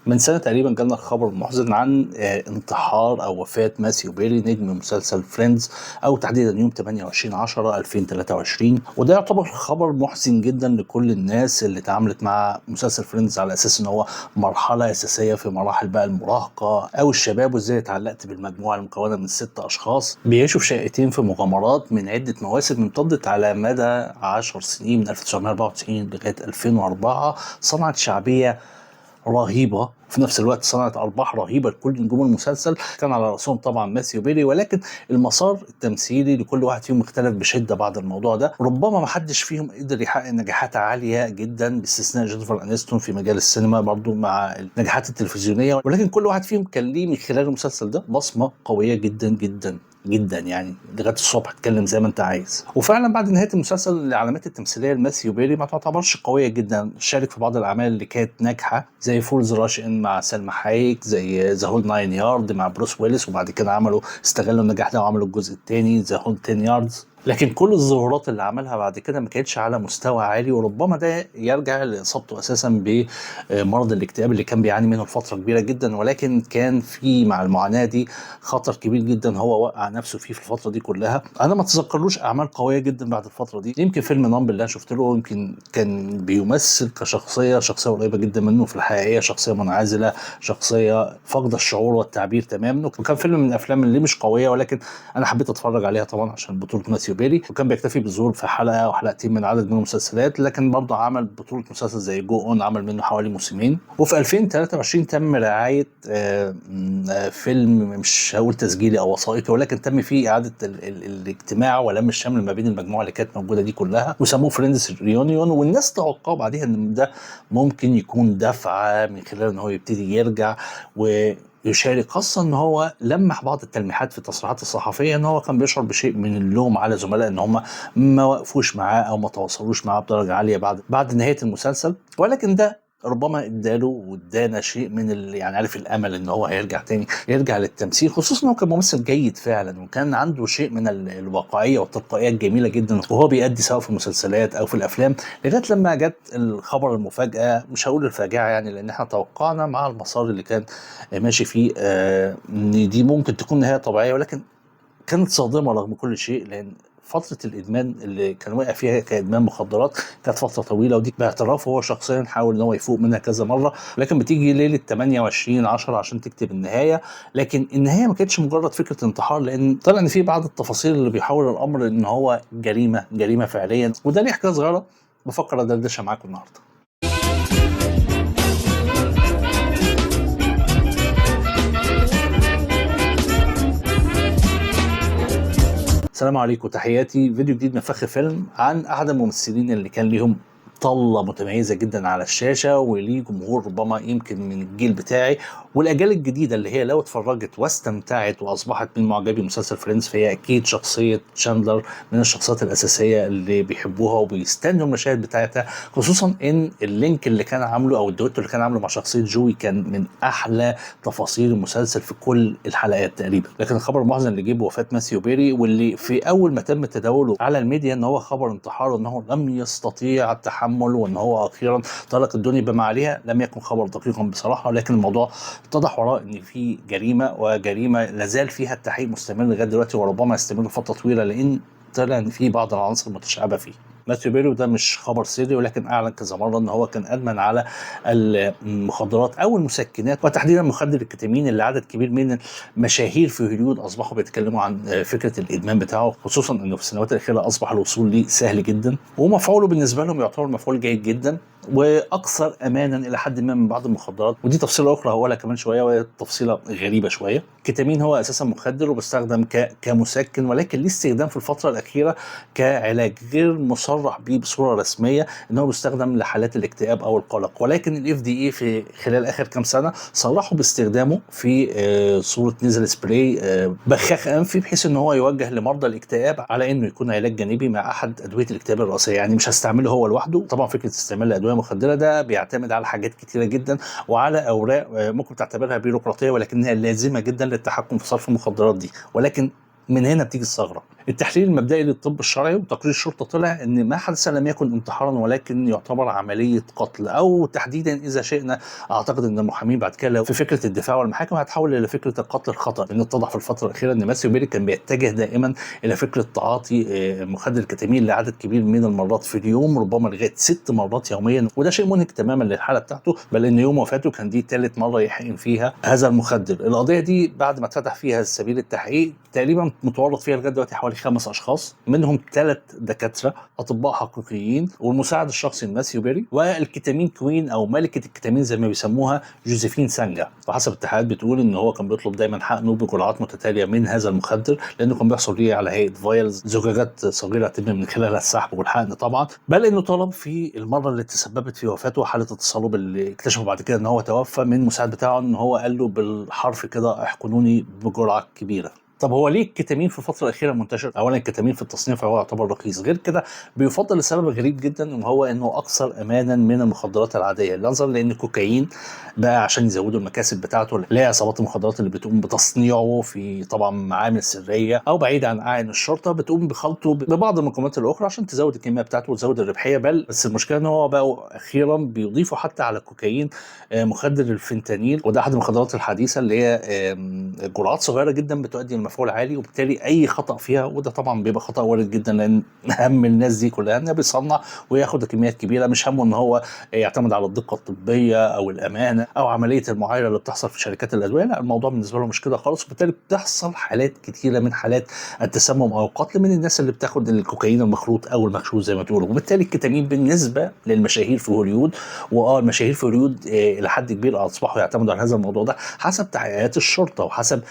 من سنة تقريبا جالنا خبر محزن عن انتحار أو وفاة ماثيو بيري نجم مسلسل فريندز، أو تحديدا يوم 28/10/2023. وده يعتبر خبر محزن جدا لكل الناس اللي تعاملت مع مسلسل فريندز على أساس إن هو مرحلة أساسية في مراحل بقى المراهقة أو الشباب، وإزاي اتعلقت بالمجموعة المكونة من 6 أشخاص بيعيشوا في شقتين في مغامرات من عدة مواسم امتدت على مدى 10 سنين من 1994 لغاية 2004. صنعت شعبية رهيبة، في نفس الوقت صنعت ارباح رهيبه لكل نجوم المسلسل، كان على راسهم طبعا ماثيو بيري، ولكن المسار التمثيلي لكل واحد فيهم مختلف بشده بعد الموضوع ده. ربما ما حدش فيهم قدر يحقق نجاحات عاليه جدا باستثناء جينيفر انيستون في مجال السينما برضو مع النجاحات التلفزيونيه، ولكن كل واحد فيهم كان ليه من خلال المسلسل ده بصمه قويه جدا جدا جدا، يعني لغايه الصبح اتكلم زي ما انت عايز. وفعلا بعد نهايه المسلسل العلامات التمثيليه لماثيو بيري ما تعتبرش قويه جدا، شارك في بعض الاعمال اللي كانت ناجحه زي فولز راش ان مع سلمى حايك، زي ذا هول ناين يارد مع بروس ويلس، وبعد كده استغلوا النجاح ده وعملوا الجزء الثاني ذا هول 10 ياردز. لكن كل الظهورات اللي عملها بعد كده ما كانتش على مستوى عالي، وربما ده يرجع لاصابته اساسا بمرض الاكتئاب اللي كان بيعاني منه لفتره كبيره جدا. ولكن كان في مع المعاناه دي خطر كبير جدا هو وقع نفسه فيه في الفتره دي كلها. انا ما اتذكرلوش اعمال قويه جدا بعد الفتره دي، يمكن فيلم نامب اللي انا شفت له يمكن كان بيمثل شخصيه قريبه جدا منه في الحقيقيه، شخصيه منعزله، شخصيه فاقده الشعور والتعبير تماما. وكان فيلم من الافلام اللي مش قويه، ولكن انا حبيت اتفرج عليها طبعا عشان بطوله ماثيو بيري، وكان بيكتفي بالظهور في حلقه او حلقتين من عدد من المسلسلات. لكن برضه عمل بطوله مسلسل زي جو اون، عمل منه حوالي موسمين. وفي 2023 تم رعايه فيلم مش هقول تسجيلي او وثائقي، ولكن تم فيه اعاده الاجتماع ولم الشمل ما بين المجموعه اللي كانت موجوده دي كلها، وسموه فريندز ريونيون. والناس توقعوا بعديها ان ده ممكن يكون دفعه من خلال ان هو يبتدي يرجع ويشارك، خاصة ان هو لمح بعض التلميحات في التصريحات الصحفية ان هو كان بيشعر بشيء من اللوم على زملاء ان هم ما وقفوش معاه او ما تواصلوش معاه بدرجة عالية بعد نهاية المسلسل. ولكن ده ربما اداله وادانا شيء من يعني عارف الامل ان هو هيرجع تاني، يرجع للتمثيل، خصوصا انه كان ممثل جيد فعلا، وكان عنده شيء من الواقعيه والتلقائيه الجميله جدا وهو بيأدي سواء في المسلسلات او في الافلام. لغايه لما جت الخبر المفاجاه، مش هقول الفاجعه يعني لان احنا توقعنا مع المسار اللي كان ماشي فيه ان دي ممكن تكون نهايه طبيعيه، ولكن كانت صادمه رغم كل شيء. لان فترة الإدمان اللي كان واقع فيها كإدمان مخدرات كانت فترة طويلة، ودي باعترافه هو شخصيا حاول إن هو يفوق منها كذا مرة، لكن بتيجي ليلة 28/10 عشان تكتب النهاية. لكن النهاية ما كانتش مجرد فكرة انتحار، لأن طلع إن في بعض التفاصيل اللي بيحول الأمر إن هو جريمة فعليا. وده ليه حكاية صغيرة بفكر أدردشها معاكم النهاردة. السلام عليكم، تحياتي. فيديو جديد من فخ فيلم عن احد الممثلين اللي كان ليهم طلة متميزة جدا على الشاشة وليه جمهور ربما يمكن من الجيل بتاعي والأجيال الجديدة اللي هي لو اتفرجت واستمتعت وأصبحت من معجبي مسلسل فريندز، فهي أكيد شخصية شاندلر من الشخصيات الأساسية اللي بيحبوها وبيستنوا المشاهد بتاعتها، خصوصا إن اللينك اللي كان عامله أو الدويتو اللي كان عامله مع شخصية جوي كان من أحلى تفاصيل المسلسل في كل الحلقات تقريبا. لكن الخبر المحزن اللي جه وفاة ماثيو بيري، واللي في أول ما تم تداوله على الميديا إن هو خبر انتحار وإنه لم يستطيع التحمل وان هو اخيرا ترك الدنيا بما عليها، لم يكن خبر دقيقا بصراحه. لكن الموضوع اتضح وراه ان في جريمه لازال فيها التحقيق مستمر لغايه دلوقتي، وربما يستمر فتره طويله، لان طلع ان في بعض العناصر المتشعبه فيه. ماثيو بيري، وده مش خبر سري، ولكن اعلن كذا مره ان هو كان ادمن على المخدرات او المسكنات، وتحديدا مخدر الكتامين اللي عدد كبير من المشاهير في هوليوود اصبحوا بيتكلموا عن فكره الادمان بتاعه، خصوصا انه في السنوات الاخيره اصبح الوصول ليه سهل جدا، ومفعوله بالنسبه لهم يعتبر مفعول جيد جدا واكثر امانا الى حد ما من بعض المخدرات. ودي تفصيله اخرى هقولها كمان شويه، وهي تفصيله غريبه شويه. الكتامين هو اساسا مخدر وبيستخدم كمسكن، ولكن ليه استخدام في الفتره الاخيره كعلاج، غير مصرح به بصوره رسميه ان هو بيستخدم لحالات الاكتئاب او القلق. ولكن الاف دي اي في خلال اخر كام سنه صرحوا باستخدامه في صوره نزل سبراي بخاخ انفي، بحيث ان هو يوجه لمرضى الاكتئاب على انه يكون علاج جانبي مع احد ادويه الاكتئاب الرئيسيه. يعني مش هستعمله هو لوحده. طبعا فكره استعمال الادويه المخدره ده بيعتمد على حاجات كتيره جدا وعلى اوراق ممكن تعتبرها بيروقراطيه، ولكنها لازمه جدا للتحكم في صرف المخدرات دي. ولكن من هنا بتيجي الثغره. التحليل المبدئي للطب الشرعي وتقرير الشرطه طلع ان ما حدث لم يكن انتحارا ولكن يعتبر عمليه قتل، او تحديدا اذا شئنا اعتقد ان المحامين بعد كده في فكره الدفاع والمحاكم هتحول الى فكره القتل الخطا، لان اتضح في الفتره الاخيره ان ماسيو بيري كان بيتجه دائما الى فكره تعاطي مخدر الكتامين لعدد كبير من المرات في اليوم، ربما لغايه 6 مرات يوميا، وده شيء منهك تماما للحاله بتاعته، بل ان يوم وفاته كان دي ثالث مره يحقن فيها هذا المخدر. القضيه دي بعد ما اتفتح فيها سبيل التحقيق تقريبا متورط فيها لغايه دلوقتي حوالي 5 اشخاص، منهم 3 دكاتره اطباء حقيقيين والمساعد الشخصي لماسيو بيري، والكتامين كوين او ملكه الكتامين زي ما بيسموها جوزيفين سانجا. وحسب التحقيقات بتقول ان هو كان بيطلب دايما حقنه بجرعات متتاليه من هذا المخدر، لانه كان بيحصل ليه على هيئه فايلز، زجاجات صغيره يتم من خلالها السحب والحقن طبعا، بل انه طلب في المره اللي تسببت في وفاته حاله التصلب اللي اكتشفوا بعد كده ان هو توفى من المساعد بتاعه، ان هو قال له بالحرف كده احقنوني بجرعه كبيره. طب هو ليه الكتامين في الفتره الاخيره منتشر؟ اولا الكتامين في التصنيع فهو يعتبر رخيص، غير كده بيفضل لسبب غريب جدا وهو انه اكثر امانا من المخدرات العاديه، نظرا لان الكوكايين بقى عشان يزودوا المكاسب بتاعته اللي هي عصابات المخدرات اللي بتقوم بتصنيعه في طبعا معامل سريه او بعيد عن اعين الشرطه، بتقوم بخلطه ببعض المكونات الاخرى عشان تزود الكميه بتاعته وتزود الربحيه. بس المشكله ان هو بقوا اخيرا بيضيفوا حتى على الكوكايين مخدر الفنتانيل، وده احد المخدرات الحديثه اللي هي جرعات صغيره جدا بتؤدي لمفعول عالي، وبالتالي اي خطا فيها، وده طبعا بيبقى خطا وارد جدا لان هم الناس دي كلها انه بيصنع وياخد كميات كبيره، مش همه ان هو يعتمد على الدقه الطبيه او الامانه او عمليه المعايره اللي بتحصل في شركات الادويه. لا، الموضوع بالنسبه له مش كده خالص، وبالتالي بتحصل حالات كتيره من حالات التسمم او القتل من الناس اللي بتاخد الكوكايين المخلوط او المغشوش زي ما تقولوا. وبالتالي الكتامين بالنسبه للمشاهير في هوليوود، المشاهير في هوليوود الى حد كبير اصبحوا يعتمدوا على هذا الموضوع ده حسب تحقيقات الشرطه وحسب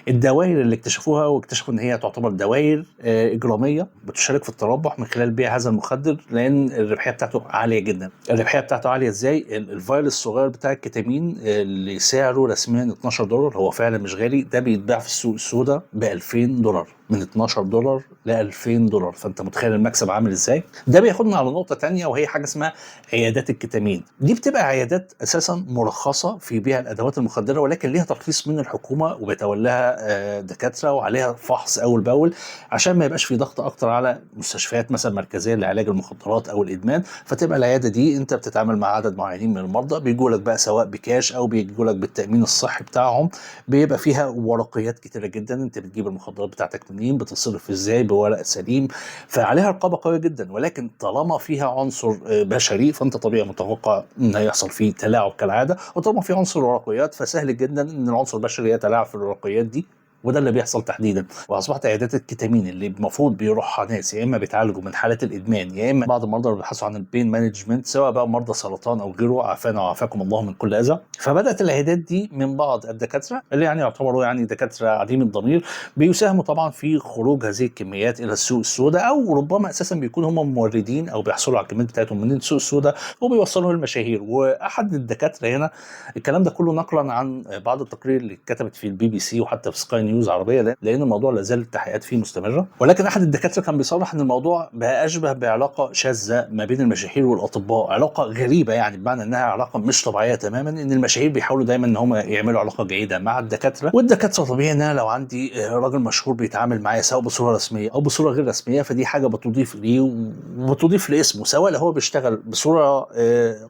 الدوائر اللي اكتشفوها، واكتشفوا ان هي تعتبر دوائر اجراميه بتشارك في التربح من خلال بيع هذا المخدر، لان الربحيه بتاعته عاليه جدا. الربحيه بتاعته عاليه ازاي؟ الفايل الصغير بتاع الكتامين اللي سعره رسميا $12، هو فعلا مش غالي، ده بيتباع في السوق السوداء ب $2000، من $12 ل $2000. فانت متخيل المكسب عامل ازاي؟ ده بياخدنا على نقطه تانية، وهي حاجه اسمها عيادات الكتامين. دي بتبقى عيادات اساسا مرخصه في بيع الادوات المخدره، ولكن ليها ترخيص من الحكومه وبيتولاها دكاتره وعليها فحص اول باول عشان ما يبقاش في ضغط اكتر على مستشفيات مثلا مركزيه لعلاج المخدرات او الادمان. فتبقى العياده دي انت بتتعامل مع عدد معينين من المرضى، بيجوا لك بقى سواء بكاش او بيجوا لك بالتامين الصحي بتاعهم، بيبقى فيها ورقيات كتيره جدا، انت بتجيب المخدرات بتاعتك منين، بتصرف ازاي بورق سليم، فعليها رقابه قويه جدا. ولكن طالما فيها عنصر بشري فانت طبيعي متوقع ان هيحصل فيه تلاعب كالعاده، وطالما في عنصر ورقيات فسهل جدا ان العنصر البشري يتلاعب في الورقيات دي، وده اللي بيحصل تحديدا. واصبحت عيادات الكتامين اللي المفروض بيروحها ناس يا اما بيتعالجوا من حالات الادمان يا اما بعض المرضى اللي بيبحثوا عن البين مانجمنت، سواء بقى مرضى سرطان او غيره، عافانا وعافاكم الله من كل اذى. فبدات العيادات دي من بعض الدكاتره اللي يعني يعتبروا يعني دكاتره عديم الضمير بيساهموا طبعا في خروج هذه الكميات الى السوق السوداء، او ربما اساسا بيكونوا هم موردين او بيحصلوا على الكميات بتاعتهم من السوق السوداء وبيوصلوها للمشاهير. واحد الدكاتره هنا، الكلام ده كله نقلا عن بعض التقارير اللي اتكتبت في BBC وحتى في سكاي نيوز عربيه، لان الموضوع لا زال التحقيقات فيه مستمره، ولكن احد الدكاتره كان بيصرح ان الموضوع بقى اشبه بعلاقه شاذه ما بين المشاهير والاطباء، علاقه غريبه يعني، بمعنى انها علاقه مش طبيعيه تماما، ان المشاهير بيحاولوا دايما ان هم يعملوا علاقه جيده مع الدكاتره، والدكاتره طبيعي ان انا لو عندي راجل مشهور بيتعامل معايا سواء بصوره رسميه او بصوره غير رسميه، فدي حاجه بتضيف ليه وبتضيف لاسمه، سواء لو هو بيشتغل بصوره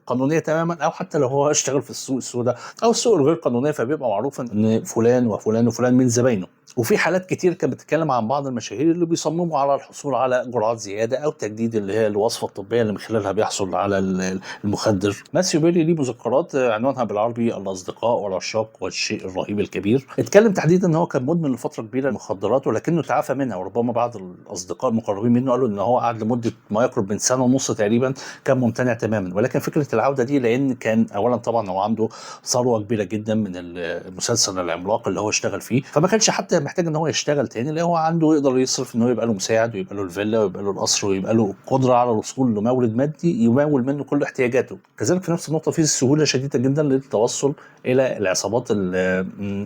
قانونيه تماما او حتى لو هو اشتغل في السوق السوداء او السوق الغير قانونيه، فبيبقى معروف ان فلان وفلان وفلان من زباينه. وفي حالات كتير كانت بتتكلم عن بعض المشاهير اللي بيصمموا على الحصول على جرعات زياده او تجديد اللي هي الوصفه الطبيه اللي من خلالها بيحصل على المخدر. ماسيو بيري ليه مذكرات عنوانها بالعربي الاصدقاء والعشاق والشيء الرهيب الكبير. اتكلم تحديدا ان هو كان مدمن لفتره كبيره المخدرات ولكنه تعافى منها، وربما بعض الاصدقاء المقربين منه قالوا ان هو قعد لمده ما يقرب من سنه ونص تقريبا كان ممتنع تماما. ولكن فكره العوده دي لان كان اولا طبعا هو عنده ثروه كبيره جدا من المسلسل العملاق اللي هو اشتغل فيه، فما كانش حتى محتاج ان هو يشتغل تاني، لان هو عنده يقدر يصرف ان هو يبقى له مساعد ويبقى له الفيلا ويبقى له القصر ويبقى له قدره على الوصول لمورد مادي يمول منه كل احتياجاته. كذلك في نفس النقطه في سهوله شديده جدا للتوصل الى العصابات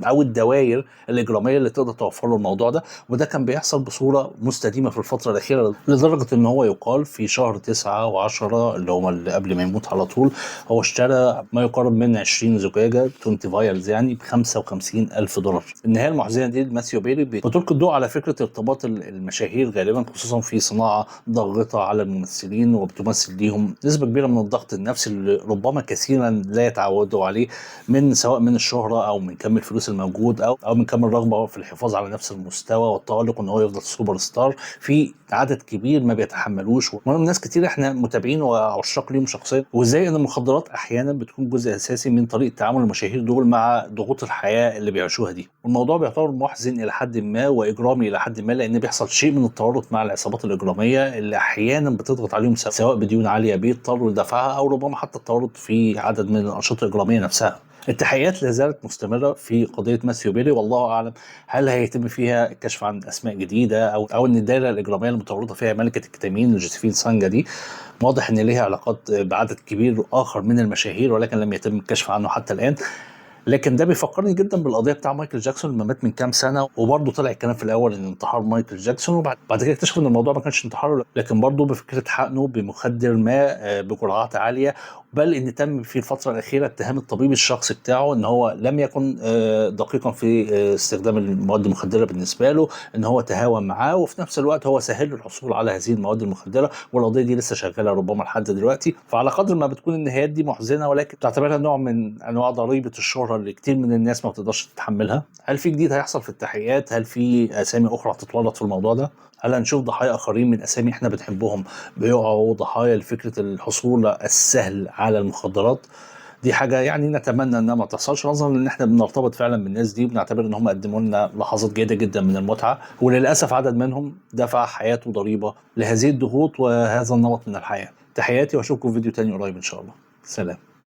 او الدوائر الاجراميه اللي تقدر توفر له الموضوع ده، وده كان بيحصل بصوره مستديمه في الفتره الاخيره، لدرجه ان هو يقال في شهر 9 و10 اللي هو اللي قبل ما يموت على طول هو اشترى ما يقارب من 20 زجاجه 20 فايلز يعني ب $55,000. النهايه المحزنه المحزنه دي لماثيو بيري بتلقي الضوء على فكره ارتباط المشاهير غالبا، خصوصا في صناعه ضاغطه على الممثلين وبتمثل ليهم نسبه كبيره من الضغط النفسي اللي ربما كثيرا لا يتعودوا عليه، من سواء من الشهره او من كم الفلوس الموجود او من كم الرغبه في الحفاظ على نفس المستوى والتالق، ان هو يفضل سوبر ستار في عدد كبير ما بيتحملوش. ومن ناس كتير احنا متابعين وعشاق ليهم شخصيا، وازاي ان المخدرات احيانا بتكون جزء اساسي من طريقه تعامل المشاهير دول مع ضغوط الحياه اللي بيعيشوها دي. والموضوع بيعتبر محزن الى حد ما واجرامي الى حد ما، لان بيحصل شيء من التورط مع العصابات الاجراميه اللي احيانا بتضغط عليهم سواء بديون عاليه بيضطروا لدفعها، او ربما حتى التورط في عدد من الانشطه الاجراميه نفسها. التحقيقات لا زالت مستمرة في قضية ماثيو بيري، والله أعلم هل هيتم فيها الكشف عن أسماء جديدة أو إن الدائرة الإجرامية المتورطة فيها ملكة الكتامين جوزيفين سانجا دي واضح إن ليها علاقات بعدد كبير آخر من المشاهير، ولكن لم يتم الكشف عنه حتى الآن. لكن ده بيفكرني جدا بالقضيه بتاع مايكل جاكسون لما مات من كام سنه، وبرضه طلع الكلام في الاول ان انتحار مايكل جاكسون، وبعد كده اكتشفوا ان الموضوع ما كانش انتحار، لكن برضه بفكره حقنه بمخدر ما بجرعات عاليه، بل ان تم في الفتره الاخيره اتهام الطبيب الشخصي بتاعه ان هو لم يكن دقيقا في استخدام المواد المخدره بالنسبه له، ان هو تهاون معاه، وفي نفس الوقت هو سهل له الحصول على هذه المواد المخدره، والقضيه دي لسه شغاله ربما لحد دلوقتي. فعلى قدر ما بتكون النهايات دي محزنه، ولكن تعتبرها نوع من انواع ضريبه الشهره اللي كتير من الناس ما بتقدرش تتحملها. هل في جديد هيحصل في التحقيقات؟ هل في اسامي اخرى هتتورط في الموضوع ده؟ هل هنشوف ضحايا اخرين من اسامي احنا بنحبهم بيقعوا ضحايا لفكره الحصول السهل على المخدرات؟ دي حاجه يعني نتمنى انها ما تحصلش، نظرا ان احنا بنرتبط فعلا بالناس دي وبنعتبر ان هم قدموا لنا لحظات جيده جدا من المتعه، وللاسف عدد منهم دفع حياته ضريبه لهذه الضغوط وهذا النمط من الحياه. تحياتي واشوفكم في فيديو تاني قريب ان شاء الله. سلام.